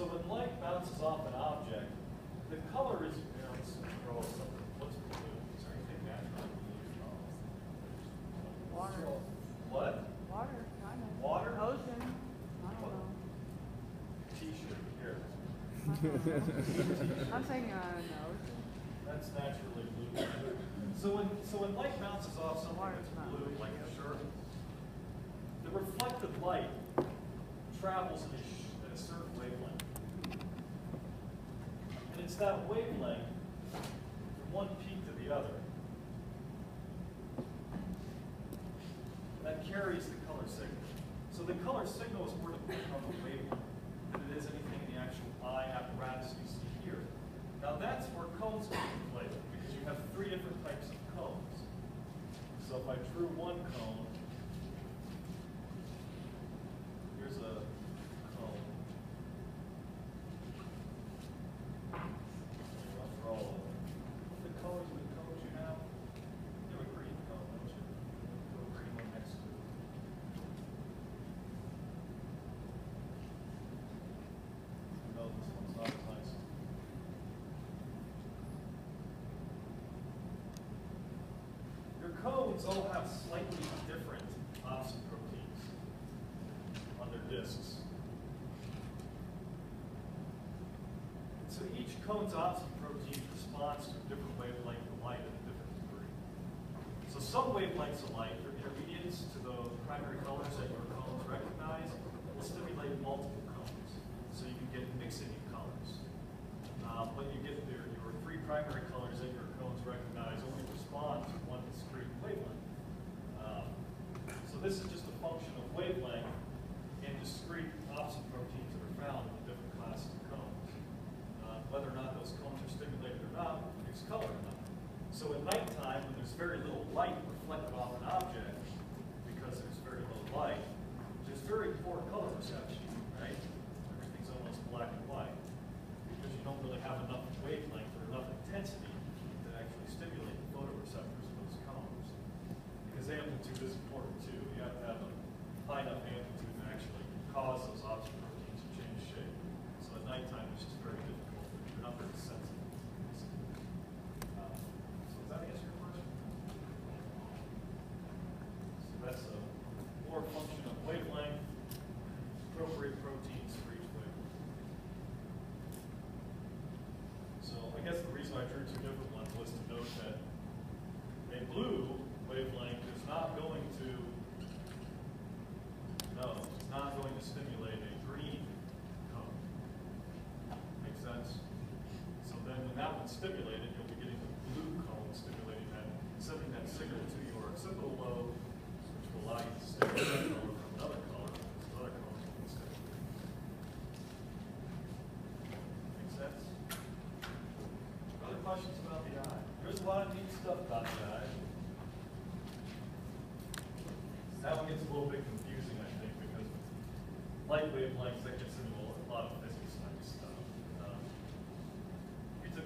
So when light bounces off an object, the color is, you know, let's draw something. What's blue? Is there anything natural blue? Water. What? Water, kind of. Water? Ocean. I don't know. T-shirt, here. I'm saying the ocean. That's naturally blue. So when light bounces off something that's blue, like a shirt, the reflected light travels at a certain wavelength. And it's that wavelength from one peak to the other that carries the color signal. So the color signal is more dependent on the wavelength than it is anything in the actual eye apparatus you see here. Now that's where cones come into play, because you have three different types of cones. So if I drew one cone, here's a cone. I'll draw what the colors of the cones you have. You have a green cone, don't you? Put a green one next to it. No, this one's not as nice. Your cones all have slightly different opsin proteins on their discs. So each cone's opsin protein responds to a different wavelength of light at a different degree. So some wavelengths of light, or intermediates to the primary colors that your cones recognize, will stimulate multiple cones. So you can get mixing in colors. But you get your three primary colors that your cones recognize only respond to one discrete wavelength. So this is just a function of wavelength and discrete opsin proteins that are found in the different classes of cones. Whether or not those cones are stimulated or not makes color or not. So at nighttime, when there's very little light reflected off an object, because there's very low light, there's very poor color perception, right? Everything's almost black and white, because you don't really have enough wavelength or enough intensity to actually stimulate the photoreceptors of those cones. Because amplitude is important too. You have to have a high enough amplitude to actually cause those opsin proteins to change shape. So at nighttime, it's just very difficult. You're not very sensitive. So does that answer your question? So that's a more function of wavelength, appropriate proteins for each wavelength. So I guess the reason I drew two different ones was to note that a blue wavelength is not going to, it's not going to stimulate a green cone. Make sense? So then when that one's stimulated, you'll be getting the blue cone stimulating that, sending that signal to your occipital lobe, which will allow you to stimulate that color from another color, so other cones will be stimulated. Make sense? Other questions about the eye? There's a lot of neat stuff about the eye. That one gets a little bit confusing, I think, because light wavelengths, that gets into a lot of physics-like stuff.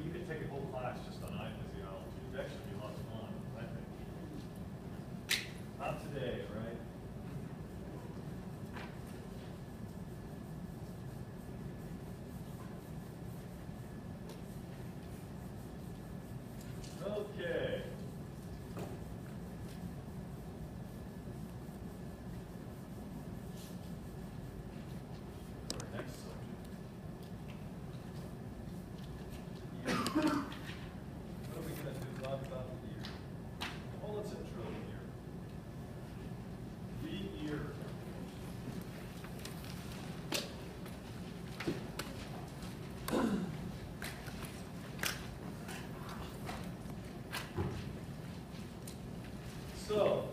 You could take a whole class just on eye physiology. It'd actually be a lot of fun, I think. Not today, right? Okay. Our next subject. What are we going to do? Talk about the ear. Well, let's intro the ear. The ear. So,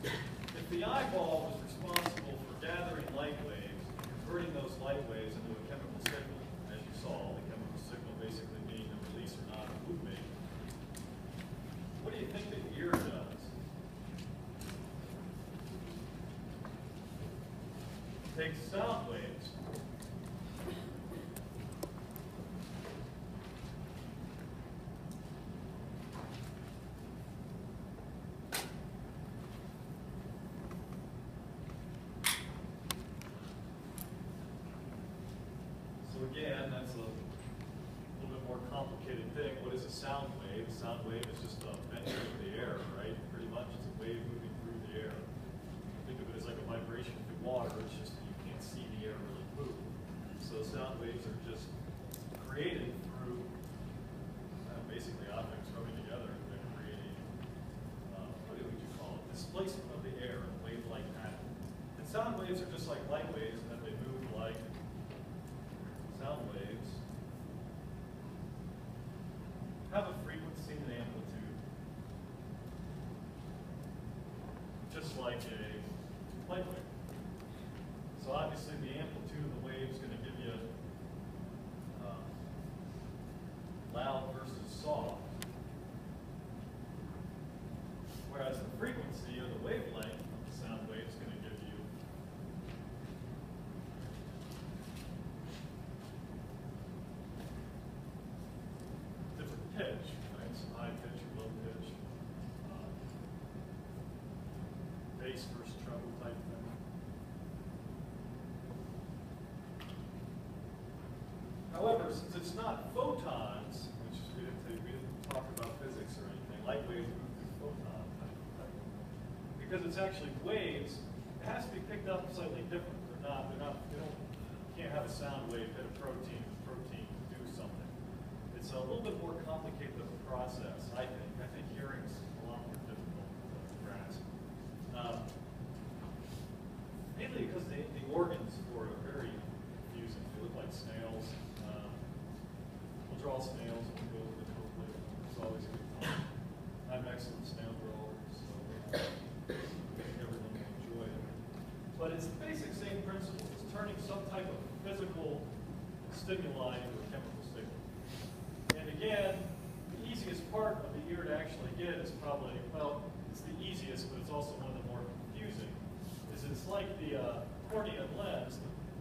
if the eyeball was responsible for gathering light waves and converting those light waves into a chemical signal, as you saw, the chemical signal basically being the release or not of movement, what do you think the ear does? It takes sound waves. again, that's a little bit more complicated thing. What is a sound wave? A sound wave is just a venture of the air, right? Pretty much it's a wave moving through the air. Think of it as like a vibration through water. It's just that you can't see the air really move. So sound waves are just created through basically objects rubbing together and creating, what would you call it? Displacement of the air in a wave-like pattern. And sound waves are just like light waves in that they move like sound waves. Have a frequency and amplitude, just like a light wave. So obviously the amplitude of the wave is going to give you loud versus soft. Whereas the frequency or the wavelength of the sound wave is going to give you different pitch, right? So high pitch or low pitch, bass versus treble type thing. However, since it's not photons, which we didn't talk about physics or anything, light waves move through photons, because it's actually waves, it has to be picked up slightly different. You can't have a sound wave hit a protein do something. It's a little bit more complicated of a process, I think. I think hearing's a lot more difficult to grasp. Mainly because the organs for it are very confusing. They look like snails. We'll draw snails and we'll go over the hopefully. It's always a good time. I'm an excellent snail drawer, so everyone can enjoy it. But it's the basic same principle. It's turning some type of physical stimuli into a chemical signal. And again, the easiest part of the ear to actually get is probably, well, it's the easiest, but it's also one of the more confusing, is it's like the cornea lens.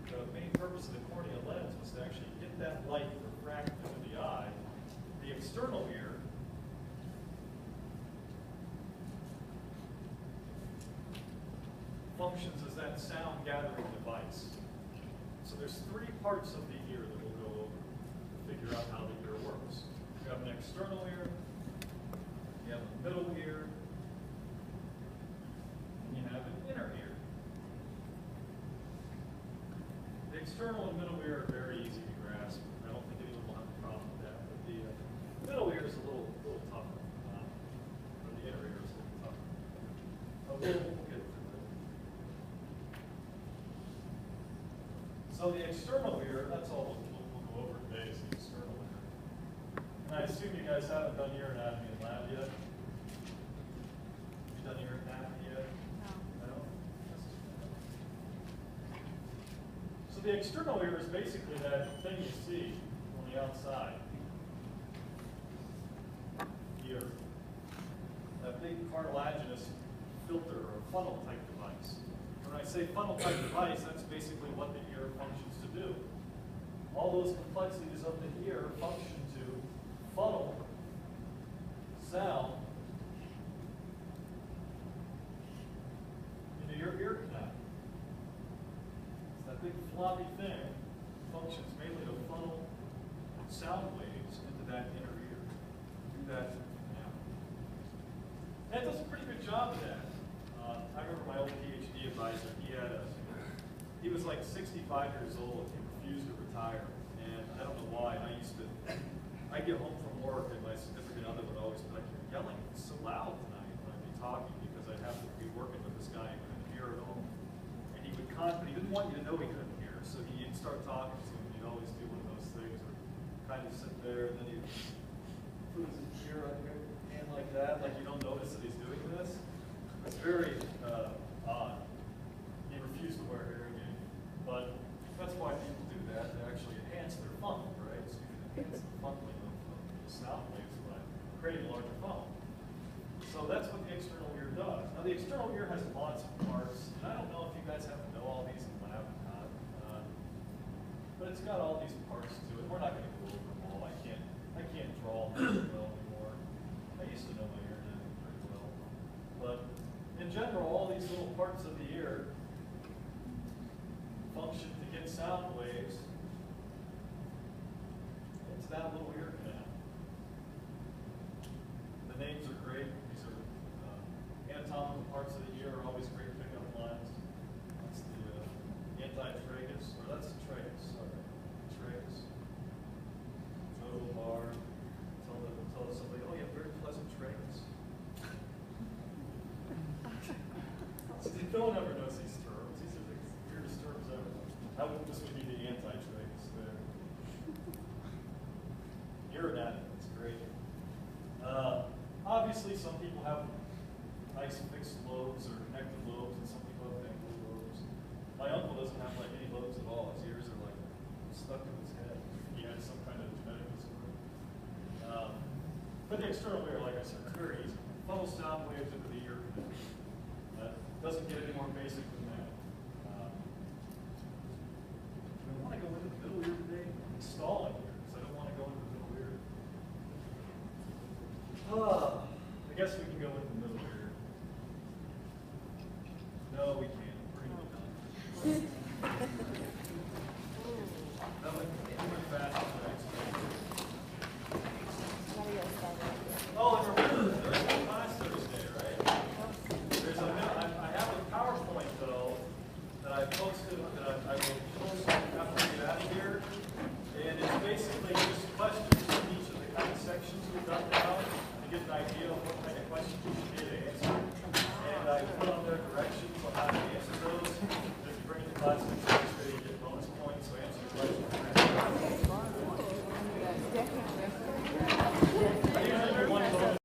The main purpose of the cornea lens was to actually get that light refracted into the eye. The external ear functions as that sound gathering device. So there's three parts of the ear that we'll go over to figure out how the ear works. You have an external ear, you have a middle ear, and you have an inner ear. The external and middle ear are very easy to grasp. I don't think anyone will have a problem with that. But the middle ear is a little tougher. Or the inner ear is a little tougher. We'll get through it. So the external ear, that's all we'll go over today is the external ear. And I assume you guys haven't done ear anatomy in lab yet? You done ear anatomy yet? No? So the external ear is basically that thing you see on the outside. Ear. That big cartilaginous filter or funnel type device. When I say funnel type device, that's basically what the ear functions to do. All those complexities of the ear function to funnel sound into your ear canal. It's that big floppy thing functions mainly to funnel sound waves into that inner ear. Do that now. And it does a pretty good job of that. I remember my old PhD advisor, he was like 65 years old, he refused to retire, and I don't know why, and I'd get home from work and my significant other would always be like, "You're yelling so loud tonight when I'd be talking," because I'd have to be working with this guy who couldn't hear at all. And he didn't want you to know he couldn't hear, so he'd start talking to him, and he'd always do one of those things where kind of sit there, and then he'd put his ear on your hand like that, like you don't notice that he's doing this. It's very odd. He refused to wear hearing aid, but that's why people do that. They actually enhance their funnel, right? So you can enhance the funneling of the sound waves by creating a larger funnel. So that's what the external ear does. Now the external ear has lots of parts, and I don't know if you guys have to know all these in lab or not, but it's got all these parts to it. We're not going to go over them all. I can't draw them very well anymore. I used to know my ear anatomy pretty well, but in general, all these little parts of the ear function to get sound waves that little ear canal. The names are great. These are anatomical parts of the ear are always great pickup lines. That's the anti-tragus, or that's the tragus, sorry. Tragus. Total bar. Tell somebody, oh, you have very pleasant tragus. No one ever knows these terms. These are the weirdest terms ever. This would be the anti-tragus there. Ear anatomy, it's great. Obviously, some people have nice fixed lobes or connected lobes, and some people have connected lobes. My uncle doesn't have like any lobes at all. His ears are like stuck to his head. He has some kind of genetic disorder. But the external ear, like I said, is very easy. Funnel sound waves into the ear canal. Doesn't get any more basic than that. Do I want to go into the middle ear today? I'm stalling here because I don't want to go into the middle ear. I guess we can go into the middle ear. No, we can't. We're going to be done.